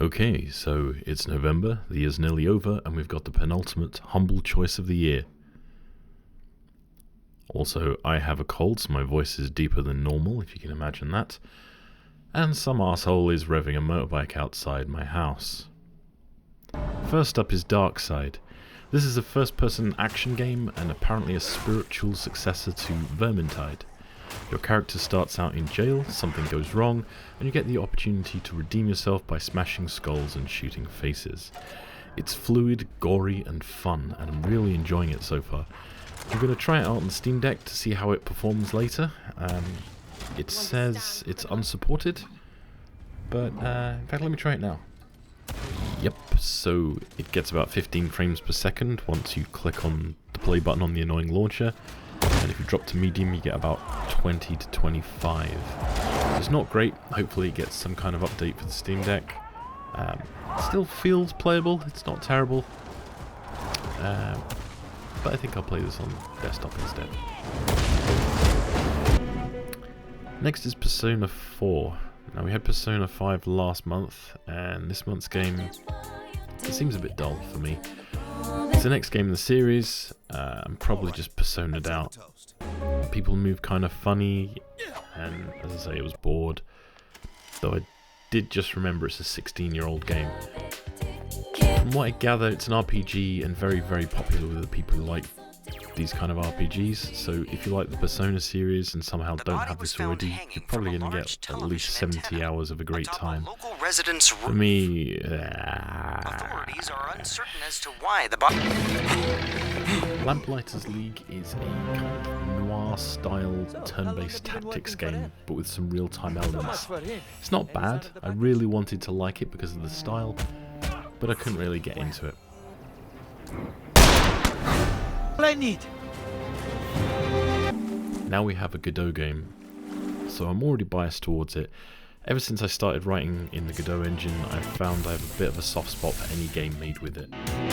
Okay, so it's November, the year's nearly over, and we've got the penultimate humble choice of the year. Also, I have a cold, so my voice is deeper than normal, if you can imagine that. And some arsehole is revving a motorbike outside my house. First up is Darktide. This is a first-person action game, and apparently a spiritual successor to Vermintide. Your character starts out in jail, something goes wrong, and you get the opportunity to redeem yourself by smashing skulls and shooting faces. It's fluid, gory, and fun, and I'm really enjoying it so far. I'm going to try it out on the Steam Deck to see how it performs later. It says it's unsupported, but in fact let me try it now. Yep, so it gets about 15 frames per second once you click on the play button on the annoying launcher. And if you drop to medium, you get about 20 to 25. So it's not great. Hopefully it gets some kind of update for the Steam Deck. It still feels playable. It's not terrible. But I think I'll play this on desktop instead. Next is Persona 4. Now we had Persona 5 last month, and this month's game, it seems a bit dull for me. It's the next game in the series. I'm probably just persona'd out. People move kind of funny, and as I say, I was bored. Though I did just remember it's a 16-year-old game. From what I gather, it's an RPG and very, very popular with the people who like these kind of RPGs. So if you like the Persona series and somehow don't have this already, you're probably going to get at least 70 hours of a great time. For me, authorities are uncertain as to why the Lamplighters League is a kind of noir-style turn-based tactics game, but with some real-time elements. It's not bad. I really wanted to like it because of the style, but I couldn't really get into it. I need. Now we have a Godot game, so I'm already biased towards it. Ever since I started writing in the Godot engine, I've found I have a bit of a soft spot for any game made with it.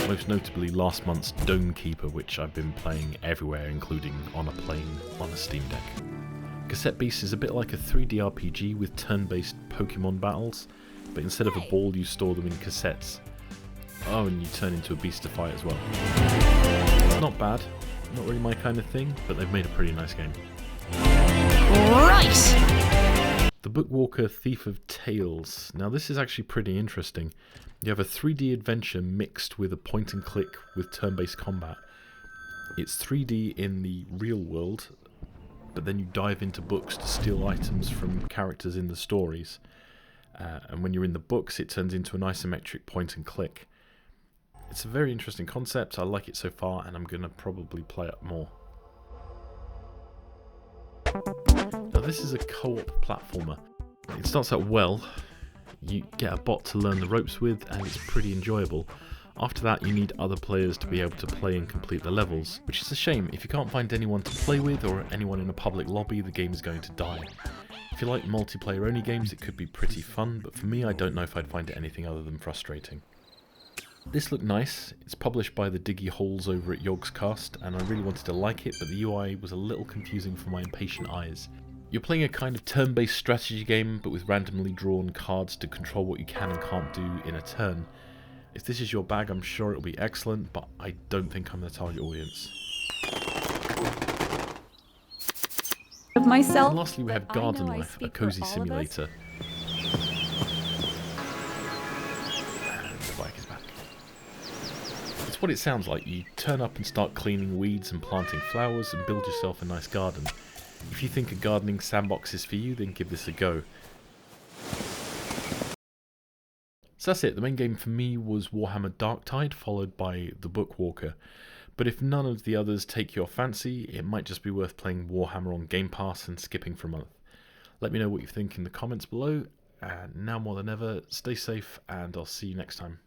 Most notably last month's Dome Keeper, which I've been playing everywhere, including on a plane on a Steam Deck. Cassette Beasts is a bit like a 3D RPG with turn-based Pokemon battles, but instead of a ball you store them in cassettes. Oh, and you turn into a beast to fight as well. It's not bad, not really my kind of thing, but they've made a pretty nice game. Right! The Bookwalker Thief of Tales. Now this is actually pretty interesting. You have a 3D adventure mixed with a point and click with turn-based combat. It's 3D in the real world, but then you dive into books to steal items from characters in the stories. And when you're in the books, it turns into an isometric point and click. It's a very interesting concept. I like it so far, and I'm going to probably play it more. Now this is a co-op platformer. It starts out well. You get a bot to learn the ropes with, and it's pretty enjoyable. After that, you need other players to be able to play and complete the levels, which is a shame. If you can't find anyone to play with or anyone in a public lobby, the game is going to die. If you like multiplayer-only games, it could be pretty fun, but for me, I don't know if I'd find it anything other than frustrating. This looked nice. It's published by the Diggy Holes over at Yogscast, and I really wanted to like it, but the UI was a little confusing for my impatient eyes. You're playing a kind of turn-based strategy game, but with randomly drawn cards to control what you can and can't do in a turn. If this is your bag, I'm sure it'll be excellent, but I don't think I'm the target audience. Of myself. And lastly, we have Garden Life, a cozy simulator. And the bike is back. It's what it sounds like. You turn up and start cleaning weeds and planting flowers and build yourself a nice garden. If you think a gardening sandbox is for you, then give this a go. So that's it. The main game for me was Warhammer Darktide, followed by the Bookwalker. But if none of the others take your fancy, it might just be worth playing Warhammer on Game Pass and skipping for a month. Let me know what you think in the comments below, and now more than ever, stay safe, and I'll see you next time.